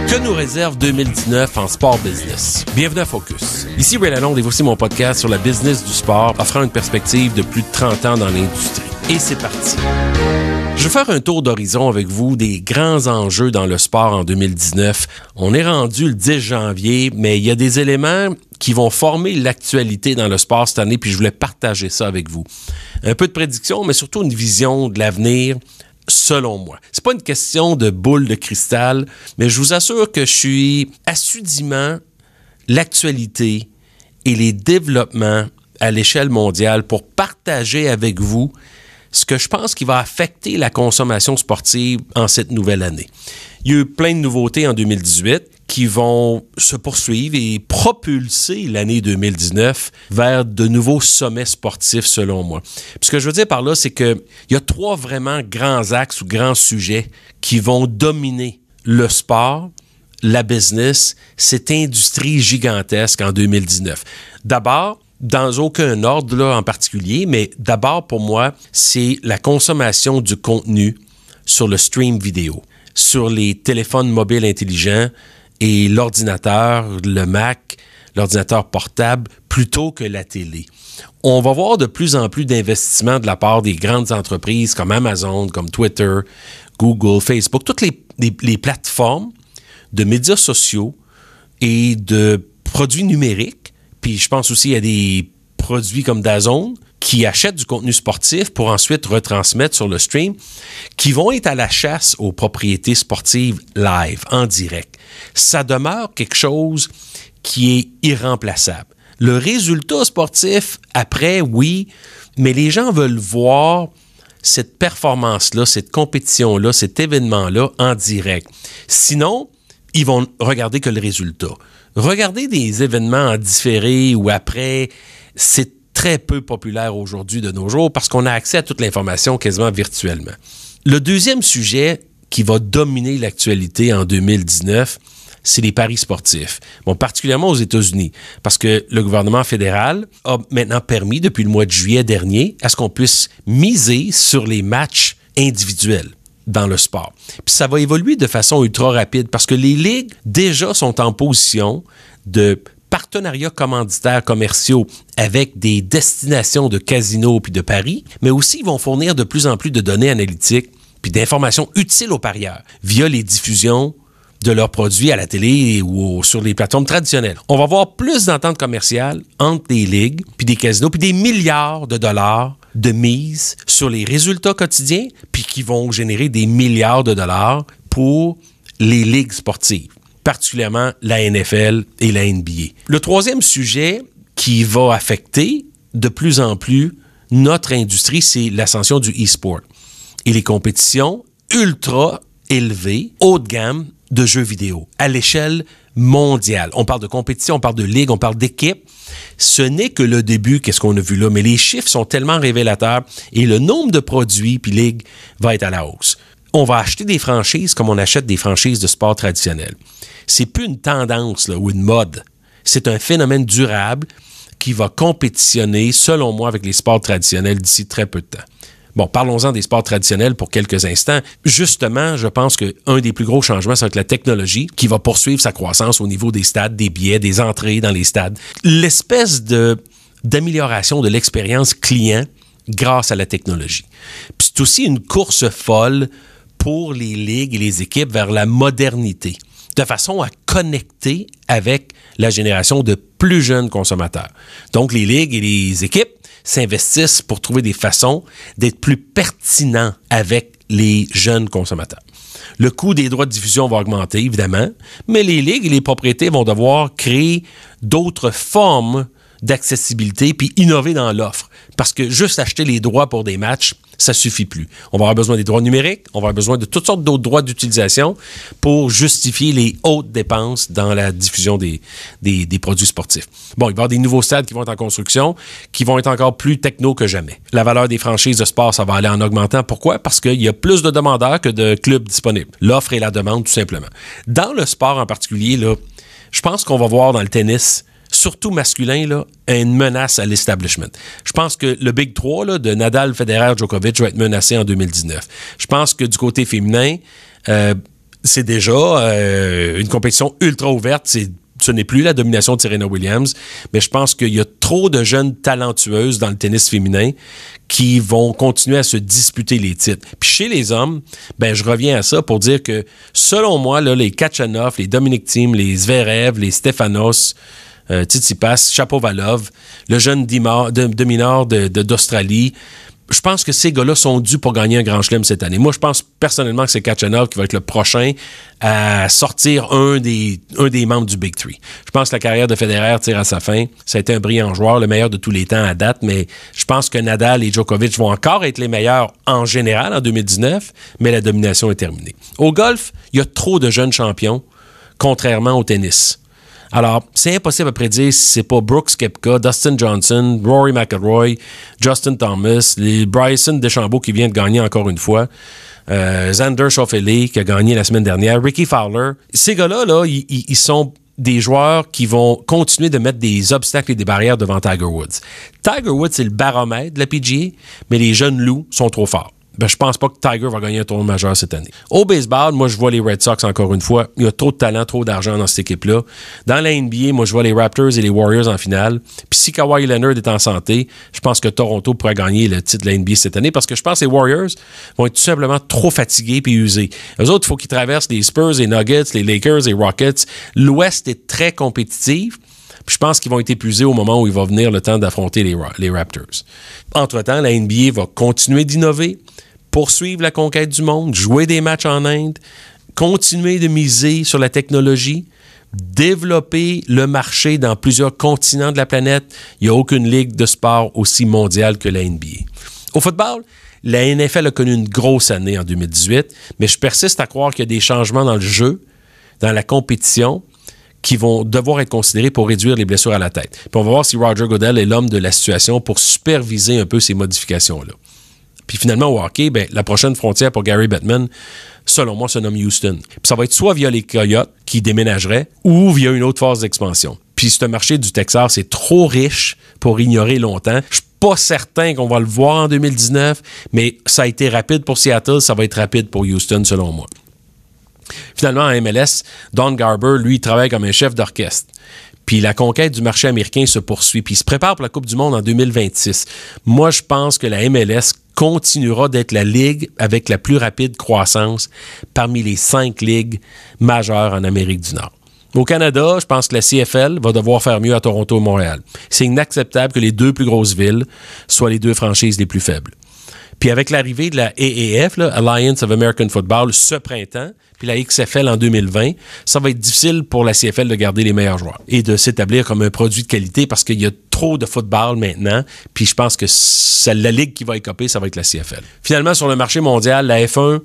Que nous réserve 2019 en sport business? Bienvenue à Focus. Ici Ray Lalonde et voici mon podcast sur la business du sport, offrant une perspective de plus de 30 ans dans l'industrie. Et c'est parti. Je vais faire un tour d'horizon avec vous des grands enjeux dans le sport en 2019. On est rendu le 10 janvier, mais il y a des éléments qui vont former l'actualité dans le sport cette année, puis je voulais partager ça avec vous. Un peu de prédiction, mais surtout une vision de l'avenir, selon moi. C'est pas une question de boule de cristal, mais je vous assure que je suis assidûment l'actualité et les développements à l'échelle mondiale pour partager avec vous ce que je pense qui va affecter la consommation sportive en cette nouvelle année. Il y a eu plein de nouveautés en 2018 qui vont se poursuivre et propulser l'année 2019 vers de nouveaux sommets sportifs, selon moi. Puis ce que je veux dire par là, c'est qu'il y a 3 vraiment grands axes ou grands sujets qui vont dominer le sport, la business, cette industrie gigantesque en 2019. D'abord, dans aucun ordre là, en particulier, mais d'abord pour moi, c'est la consommation du contenu sur le stream vidéo, sur les téléphones mobiles intelligents et l'ordinateur, le Mac, l'ordinateur portable, plutôt que la télé. On va voir de plus en plus d'investissements de la part des grandes entreprises comme Amazon, comme Twitter, Google, Facebook, toutes les plateformes de médias sociaux et de produits numériques. Puis je pense aussi à des produits comme DAZN qui achètent du contenu sportif pour ensuite retransmettre sur le stream, qui vont être à la chasse aux propriétés sportives live, en direct. Ça demeure quelque chose qui est irremplaçable. Le résultat sportif, après, oui, mais les gens veulent voir cette performance-là, cette compétition-là, cet événement-là en direct. Sinon, ils vont regarder que le résultat. Regarder des événements en différé ou après, c'est très peu populaire aujourd'hui de nos jours parce qu'on a accès à toute l'information quasiment virtuellement. Le deuxième sujet qui va dominer l'actualité en 2019, c'est les paris sportifs. Bon, particulièrement aux États-Unis, parce que le gouvernement fédéral a maintenant permis, depuis le mois de juillet dernier, à ce qu'on puisse miser sur les matchs individuels dans le sport. Puis ça va évoluer de façon ultra rapide parce que les ligues déjà sont en position de partenariats commanditaires commerciaux avec des destinations de casinos puis de paris, mais aussi ils vont fournir de plus en plus de données analytiques puis d'informations utiles aux parieurs via les diffusions de leurs produits à la télé ou sur les plateformes traditionnelles. On va voir plus d'ententes commerciales entre des ligues puis des casinos puis des milliards de dollars de mise sur les résultats quotidiens puis qui vont générer des milliards de dollars pour les ligues sportives, particulièrement la NFL et la NBA. Le troisième sujet qui va affecter de plus en plus notre industrie, c'est l'ascension du e-sport et les compétitions ultra élevées, haut de gamme de jeux vidéo à l'échelle mondiale. On parle de compétition, on parle de ligue, on parle d'équipe. Ce n'est que le début, qu'est-ce qu'on a vu là, mais les chiffres sont tellement révélateurs et le nombre de produits puis ligues va être à la hausse. On va acheter des franchises comme on achète des franchises de sport traditionnels. C'est plus une tendance là, ou une mode. C'est un phénomène durable qui va compétitionner, selon moi, avec les sports traditionnels d'ici très peu de temps. Bon, parlons-en des sports traditionnels pour quelques instants. Justement, je pense qu'un des plus gros changements, ça va être la technologie qui va poursuivre sa croissance au niveau des stades, des billets, des entrées dans les stades. L'espèce d'amélioration de l'expérience client grâce à la technologie. Puis c'est aussi une course folle pour les ligues et les équipes vers la modernité, de façon à connecter avec la génération de plus jeunes consommateurs. Donc, les ligues et les équipes s'investissent pour trouver des façons d'être plus pertinents avec les jeunes consommateurs. Le coût des droits de diffusion va augmenter, évidemment, mais les ligues et les propriétés vont devoir créer d'autres formes d'accessibilité puis innover dans l'offre. Parce que juste acheter les droits pour des matchs, ça suffit plus. On va avoir besoin des droits numériques, on va avoir besoin de toutes sortes d'autres droits d'utilisation pour justifier les hautes dépenses dans la diffusion des produits sportifs. Bon, il va y avoir des nouveaux stades qui vont être en construction, qui vont être encore plus techno que jamais. La valeur des franchises de sport, ça va aller en augmentant. Pourquoi? Parce qu'il y a plus de demandeurs que de clubs disponibles. L'offre et la demande, tout simplement. Dans le sport en particulier, là, je pense qu'on va voir dans le tennis, surtout masculin, là, une menace à l'establishment. Je pense que le Big 3 là, de Nadal, Federer, Djokovic va être menacé en 2019. Je pense que du côté féminin, c'est déjà une compétition ultra ouverte. Ce n'est plus la domination de Serena Williams, mais je pense qu'il y a trop de jeunes talentueuses dans le tennis féminin qui vont continuer à se disputer les titres. Puis chez les hommes, je reviens à ça pour dire que, selon moi, là, les Khachanov, les Dominic Thiem, les Zverev, les Stefanos, Tsitsipas, Shapovalov, le jeune Dominor d'Australie, je pense que ces gars-là sont dus pour gagner un grand chelem cette année. Moi, je pense personnellement que c'est Khachanov qui va être le prochain à sortir un des membres du Big Three. Je pense que la carrière de Federer tire à sa fin. Ça a été un brillant joueur, le meilleur de tous les temps à date, mais je pense que Nadal et Djokovic vont encore être les meilleurs en général en 2019, mais la domination est terminée. Au golf, il y a trop de jeunes champions, contrairement au tennis. Alors, c'est impossible à prédire si c'est pas Brooks Koepka, Dustin Johnson, Rory McIlroy, Justin Thomas, les Bryson DeChambeau qui vient de gagner encore une fois, Xander Schauffele qui a gagné la semaine dernière, Ricky Fowler. Ces gars-là, ils sont des joueurs qui vont continuer de mettre des obstacles et des barrières devant Tiger Woods. Tiger Woods, c'est le baromètre de la PGA, mais les jeunes loups sont trop forts. Je pense pas que Tiger va gagner un tournoi majeur cette année. Au baseball, moi, je vois les Red Sox encore une fois. Il y a trop de talent, trop d'argent dans cette équipe-là. Dans la NBA, moi, je vois les Raptors et les Warriors en finale. Puis si Kawhi Leonard est en santé, je pense que Toronto pourrait gagner le titre de la NBA cette année parce que je pense que les Warriors vont être tout simplement trop fatigués puis usés. Eux autres, il faut qu'ils traversent les Spurs, les Nuggets, les Lakers, les Rockets. L'Ouest est très compétitif. Puis je pense qu'ils vont être épuisés au moment où il va venir le temps d'affronter les Raptors. Entre-temps, la NBA va continuer d'innover, poursuivre la conquête du monde, jouer des matchs en Inde, continuer de miser sur la technologie, développer le marché dans plusieurs continents de la planète. Il n'y a aucune ligue de sport aussi mondiale que la NBA. Au football, la NFL a connu une grosse année en 2018, mais je persiste à croire qu'il y a des changements dans le jeu, dans la compétition, qui vont devoir être considérés pour réduire les blessures à la tête. Puis on va voir si Roger Goodell est l'homme de la situation pour superviser un peu ces modifications-là. Puis finalement, au hockey, la prochaine frontière pour Gary Bettman, selon moi, se nomme Houston. Puis ça va être soit via les Coyotes qui déménageraient ou via une autre phase d'expansion. Puis ce marché du Texas est trop riche pour ignorer longtemps. Je suis pas certain qu'on va le voir en 2019, mais ça a été rapide pour Seattle, ça va être rapide pour Houston, selon moi. Finalement, en MLS, Don Garber, lui, il travaille comme un chef d'orchestre. Puis la conquête du marché américain se poursuit. Puis il se prépare pour la Coupe du Monde en 2026. Moi, je pense que la MLS continuera d'être la ligue avec la plus rapide croissance parmi les 5 ligues majeures en Amérique du Nord. Au Canada, je pense que la CFL va devoir faire mieux à Toronto et Montréal. C'est inacceptable que les 2 plus grosses villes soient les 2 franchises les plus faibles. Puis avec l'arrivée de la AAF, là, Alliance of American Football, ce printemps, puis la XFL en 2020, ça va être difficile pour la CFL de garder les meilleurs joueurs et de s'établir comme un produit de qualité parce qu'il y a trop de football maintenant, puis je pense que la ligue qui va écoper, ça va être la CFL. Finalement, sur le marché mondial, la F1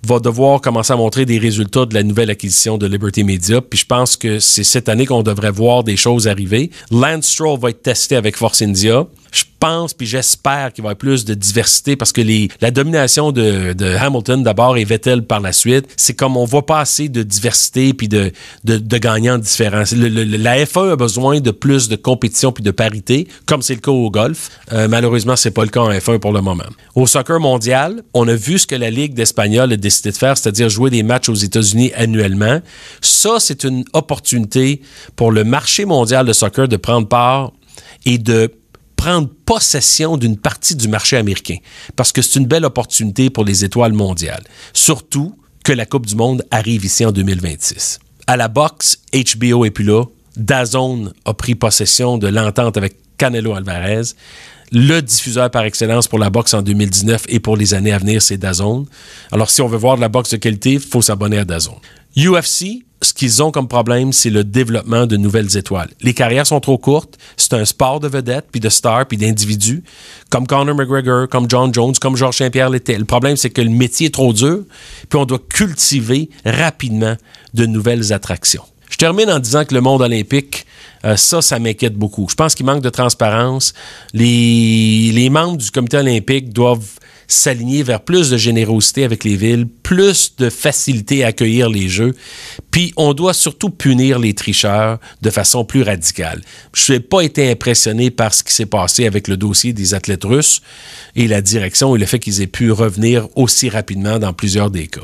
va devoir commencer à montrer des résultats de la nouvelle acquisition de Liberty Media, puis je pense que c'est cette année qu'on devrait voir des choses arriver. Lance Stroll va être testé avec Force India. Je pense, puis j'espère qu'il va y avoir plus de diversité parce que la domination de Hamilton d'abord et Vettel par la suite, c'est comme on voit pas assez de diversité puis de gagnants différents. La F1 a besoin de plus de compétition puis de parité, comme c'est le cas au golf. Malheureusement, c'est pas le cas en F1 pour le moment. Au soccer mondial, on a vu ce que la Ligue d'Espagnol a décidé de faire, c'est-à-dire jouer des matchs aux États-Unis annuellement. Ça, c'est une opportunité pour le marché mondial de soccer de prendre part et de prendre possession d'une partie du marché américain. Parce que c'est une belle opportunité pour les étoiles mondiales. Surtout que la Coupe du Monde arrive ici en 2026. À la boxe, HBO est plus là. DAZN a pris possession de l'entente avec Canelo Alvarez. Le diffuseur par excellence pour la boxe en 2019 et pour les années à venir, c'est DAZN. Alors, si on veut voir de la boxe de qualité, il faut s'abonner à DAZN. UFC, ce qu'ils ont comme problème, c'est le développement de nouvelles étoiles. Les carrières sont trop courtes. C'est un sport de vedettes, puis de stars, puis d'individus, comme Conor McGregor, comme John Jones, comme Georges Saint-Pierre l'était. Le problème, c'est que le métier est trop dur, puis on doit cultiver rapidement de nouvelles attractions. Je termine en disant que le monde olympique, ça m'inquiète beaucoup. Je pense qu'il manque de transparence. Les membres du comité olympique doivent s'aligner vers plus de générosité avec les villes, plus de facilité à accueillir les Jeux. Puis, on doit surtout punir les tricheurs de façon plus radicale. Je n'ai pas été impressionné par ce qui s'est passé avec le dossier des athlètes russes et la direction et le fait qu'ils aient pu revenir aussi rapidement dans plusieurs des cas.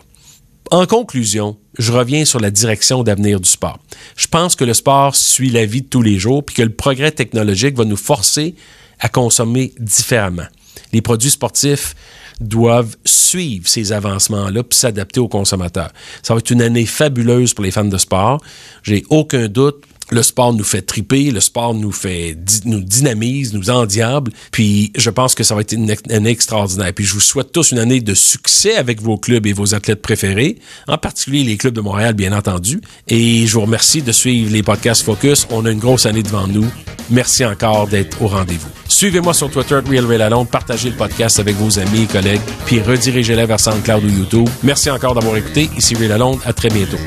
En conclusion, je reviens sur la direction d'avenir du sport. Je pense que le sport suit la vie de tous les jours puis que le progrès technologique va nous forcer à consommer différemment. Les produits sportifs doivent suivre ces avancements-là puis s'adapter aux consommateurs. Ça va être une année fabuleuse pour les fans de sport. J'ai aucun doute. Le sport nous fait triper, le sport nous dynamise, nous endiable, puis je pense que ça va être une année extraordinaire. Puis je vous souhaite tous une année de succès avec vos clubs et vos athlètes préférés, en particulier les clubs de Montréal, bien entendu. Et je vous remercie de suivre les podcasts Focus. On a une grosse année devant nous. Merci encore d'être au rendez-vous. Suivez-moi sur Twitter, @RealRayLalonde, partagez le podcast avec vos amis et collègues, puis redirigez-les vers SoundCloud ou YouTube. Merci encore d'avoir écouté. Ici Ray Lalonde. À très bientôt.